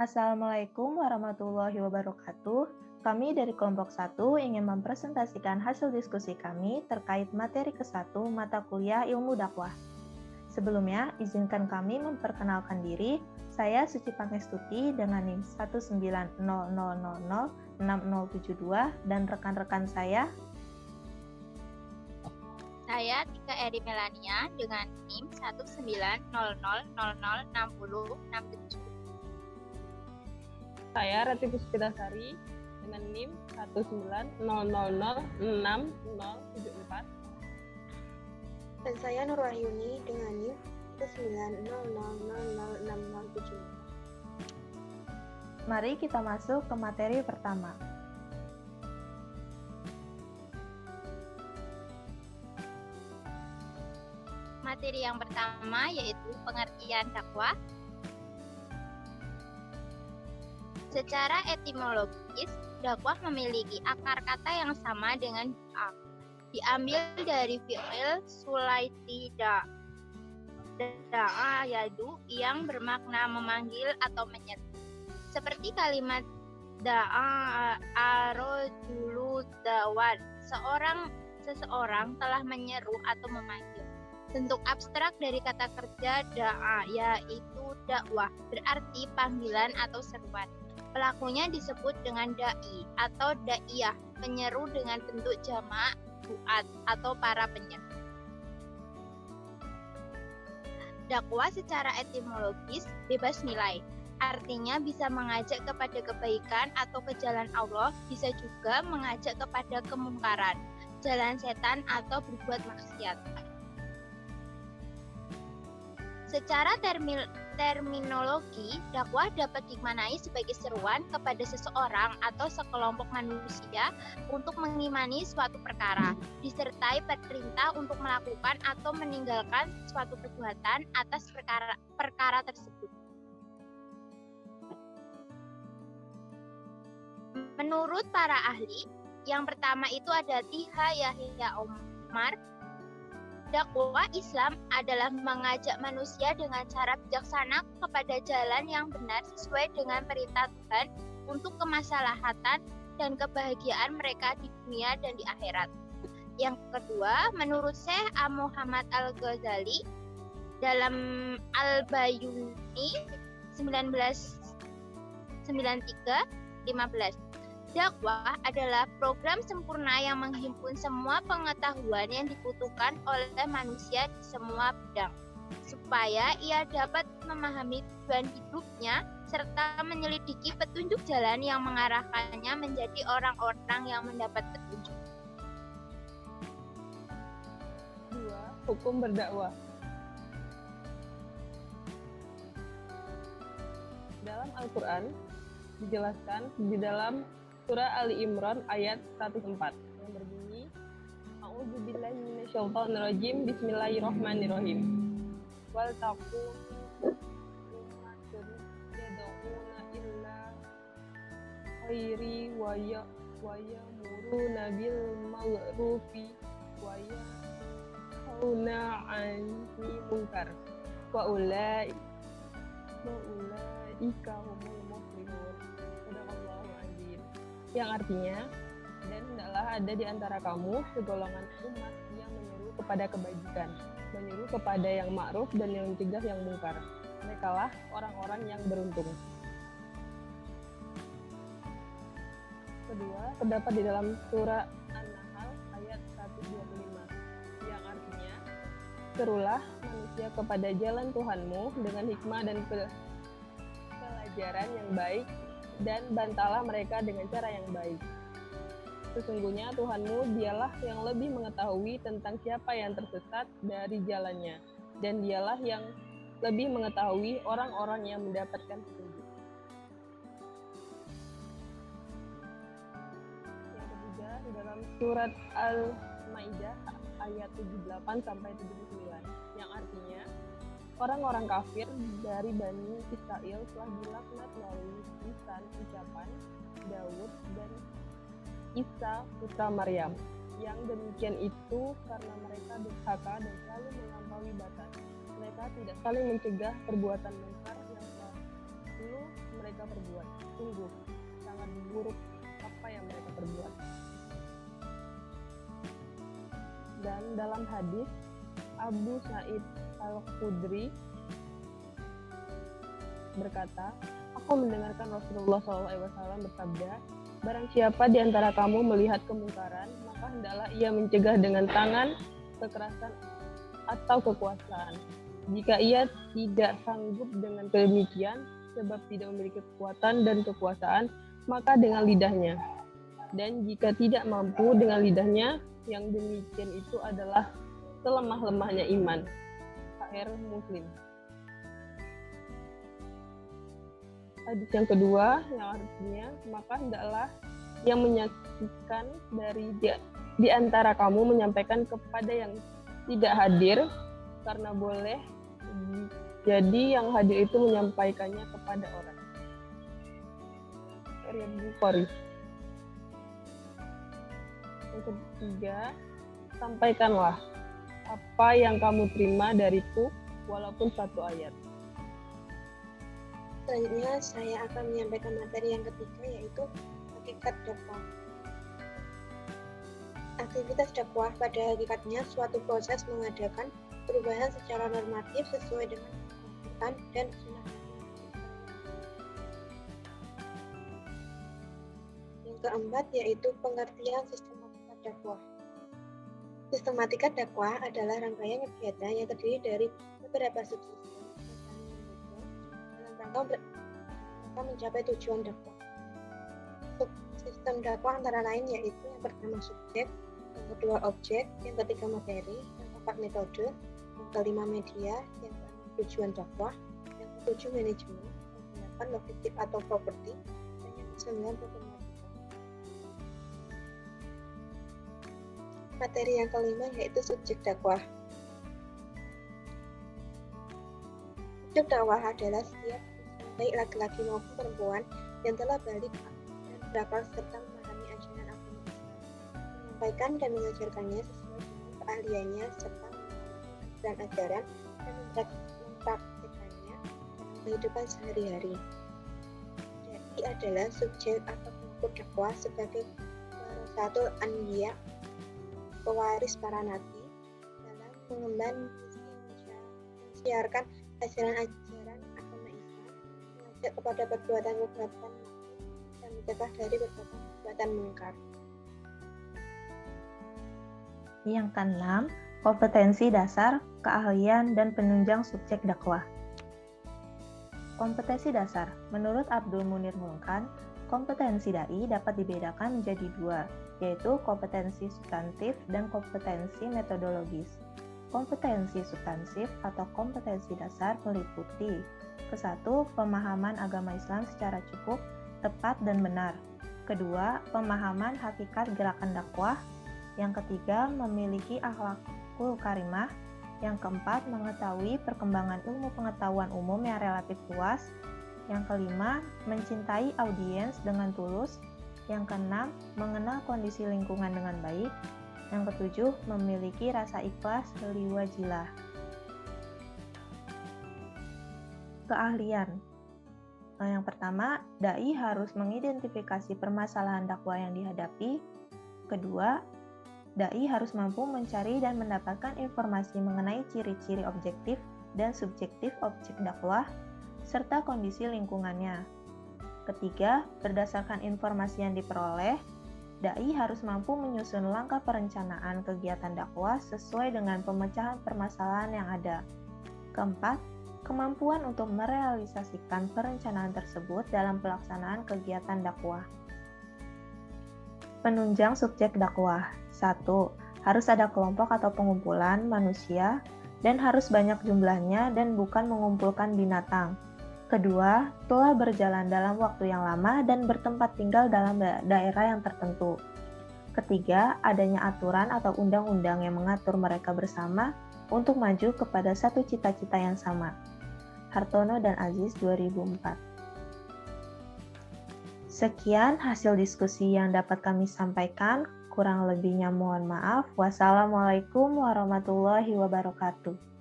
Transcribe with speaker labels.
Speaker 1: Assalamualaikum warahmatullahi wabarakatuh. Kami dari kelompok 1 ingin mempresentasikan hasil diskusi kami terkait materi ke-1 mata kuliah Ilmu Dakwah. Sebelumnya, izinkan kami memperkenalkan diri. Saya Suci Pangestuti dengan NIM 190006072 dan rekan-rekan saya.
Speaker 2: Saya Tika Eri Melania dengan NIM 190006067.
Speaker 3: Saya Rati Puspitasari dengan NIM 190006074.
Speaker 4: Dan saya Nur Wahyuni dengan NIM 190006075.
Speaker 1: Mari kita masuk ke materi pertama.
Speaker 2: Materi yang pertama yaitu pengertian dakwah. Secara etimologis, dakwah memiliki akar kata yang sama dengan doa. Diambil dari fi'il sulaiti da'a yadu yang bermakna memanggil atau menyeru. Seperti kalimat da'a arojulu dawan, seseorang telah menyeru atau memanggil. Bentuk abstrak dari kata kerja da'a yaitu dakwah, berarti panggilan atau seruan. Pelakunya disebut dengan da'i atau da'iyah, penyeru dengan bentuk jamak duat atau para penyeru. Dakwah secara etimologis bebas nilai, artinya bisa mengajak kepada kebaikan atau ke jalan Allah, bisa juga mengajak kepada kemungkaran, jalan setan atau berbuat maksiat. Secara terminologi, dakwah dapat dimaknai sebagai seruan kepada seseorang atau sekelompok manusia untuk mengimani suatu perkara, disertai perintah untuk melakukan atau meninggalkan suatu perbuatan atas perkara tersebut. Menurut para ahli, yang pertama itu ada Tiha Yahya Omar. Dakwah Islam adalah mengajak manusia dengan cara bijaksana kepada jalan yang benar sesuai dengan perintah Tuhan untuk kemaslahatan dan kebahagiaan mereka di dunia dan di akhirat. Yang kedua, menurut Syekh Muhammad Al-Ghazali dalam Al-Bayuni 1993-15. Dakwah adalah program sempurna yang menghimpun semua pengetahuan yang dibutuhkan oleh manusia di semua bidang, supaya ia dapat memahami tujuan hidupnya serta menyelidiki petunjuk jalan yang mengarahkannya menjadi orang-orang yang mendapat petunjuk.
Speaker 3: 2. Hukum berdakwah. Dalam Al-Quran dijelaskan di dalam Surah Ali Imran ayat 104 yang berbunyi A'udzubillahi minasyaitonirrajim Bismillahirrahmanirrahim. Wal taqum ummatun yad'una illa khairi wa ya'muruna bil ma'rufi wa yanhauna 'anil munkar wa ulaika humul muflihun. Yang artinya, dan hendaklah ada di antara kamu segolongan umat yang menyeru kepada kebajikan, menyeru kepada yang ma'ruf dan yang mencegah yang mungkar. Merekalah orang-orang yang beruntung. Kedua, terdapat di dalam surah An-Nahl ayat 125 yang artinya, serulah manusia kepada jalan Tuhanmu dengan hikmah dan pelajaran yang baik, dan bantalah mereka dengan cara yang baik. Sesungguhnya Tuhanmu dialah yang lebih mengetahui tentang siapa yang tersesat dari jalannya, dan dialah yang lebih mengetahui orang-orang yang mendapatkan petunjuk. Yang ketiga, di dalam surat Al-Maidah ayat 78-79 yang artinya, orang-orang kafir dari Bani Israel telah dilaknat melalui lisan ucapan Daud dan Isa putra Maryam. Yang demikian itu karena mereka durhaka dan selalu melampaui batas. Mereka tidak saling mencegah perbuatan mungkar yang selalu mereka mereka perbuat. Sungguh, sangat buruk apa yang mereka perbuat. Dan dalam hadis, Abu Sa'id Al-Khudri berkata, aku mendengarkan Rasulullah SAW bersabda, barang siapa di antara kamu melihat kemungkaran, maka hendaklah ia mencegah dengan tangan, kekerasan, atau kekuasaan. Jika ia tidak sanggup dengan demikian, sebab tidak memiliki kekuatan dan kekuasaan, maka dengan lidahnya. Dan jika tidak mampu dengan lidahnya, yang demikian itu adalah selemah-lemahnya iman. HR Muslim. Hadis yang kedua, yang artinya, maka hendaklah yang menyaksikan dari di antara kamu menyampaikan kepada yang tidak hadir, karena boleh jadi yang hadir itu menyampaikannya kepada orang. Riwayat Bukhari. Yang ketiga, sampaikanlah apa yang kamu terima dariku walaupun satu ayat.
Speaker 4: Selanjutnya saya akan menyampaikan materi yang ketiga, yaitu hakikat dakwah. Aktivitas dakwah pada hakikatnya suatu proses mengadakan perubahan secara normatif sesuai dengan Al-Quran dan Sunnah. Yang keempat yaitu pengertian sistematika dakwah. Sistematika dakwah adalah rangkaian kegiatan yang terdiri dari beberapa subsistem dalam rangka mencapai tujuan dakwah. Sistem dakwah antara lain yaitu yang pertama subjek, yang kedua objek, yang ketiga materi, yang keempat metode, yang kelima media, yang keenam tujuan dakwah, yang ketujuh manajemen, yang kedelapan logistik atau properti, dan yang kesembilan problematika. Materi yang kelima yaitu subjek dakwah. Subjek dakwah adalah setiap baik laki-laki maupun perempuan yang telah balik dan berakal serta memahami ajaran agama Islam, menyampaikan dan mengajarkannya sesuai dengan keahliannya serta dan ajaran dan mempraktikannya dalam kehidupan sehari-hari. Jadi adalah subjek atau pelaku dakwah sebagai warasatul anbiya, pewaris para nabi, dalam mengemban misi mensiarkan ajaran-ajaran agama Islam, mengajak kepada perbuatan-perbuatan ma'ruf dan mencegah dari perbuatan munkar.
Speaker 1: Yang keenam, kompetensi dasar, keahlian, dan penunjang subjek dakwah. Kompetensi dasar. Menurut Abdul Munir Mulkan, kompetensi dai dapat dibedakan menjadi dua, yaitu kompetensi substantif dan kompetensi metodologis. Kompetensi substansif atau kompetensi dasar meliputi: kesatu, pemahaman agama Islam secara cukup, tepat, dan benar. Kedua, pemahaman hakikat gerakan dakwah. Yang ketiga, memiliki akhlakul karimah. Yang keempat, mengetahui perkembangan ilmu pengetahuan umum yang relatif luas. Yang kelima, mencintai audiens dengan tulus. Yang keenam, mengenal kondisi lingkungan dengan baik. Yang ketujuh, memiliki rasa ikhlas liwajilah. Keahlian. Yang pertama, dai harus mengidentifikasi permasalahan dakwah yang dihadapi. Kedua, dai harus mampu mencari dan mendapatkan informasi mengenai ciri-ciri objektif dan subjektif objek dakwah serta kondisi lingkungannya. Ketiga, berdasarkan informasi yang diperoleh, dai harus mampu menyusun langkah perencanaan kegiatan dakwah sesuai dengan pemecahan permasalahan yang ada. Keempat, kemampuan untuk merealisasikan perencanaan tersebut dalam pelaksanaan kegiatan dakwah. Penunjang subjek dakwah. 1. Harus ada kelompok atau pengumpulan manusia dan harus banyak jumlahnya dan bukan mengumpulkan binatang. Kedua, telah berjalan dalam waktu yang lama dan bertempat tinggal dalam daerah yang tertentu. Ketiga, adanya aturan atau undang-undang yang mengatur mereka bersama untuk maju kepada satu cita-cita yang sama. Hartono dan Aziz 2004. Sekian hasil diskusi yang dapat kami sampaikan. Kurang lebihnya mohon maaf. Wassalamualaikum warahmatullahi wabarakatuh.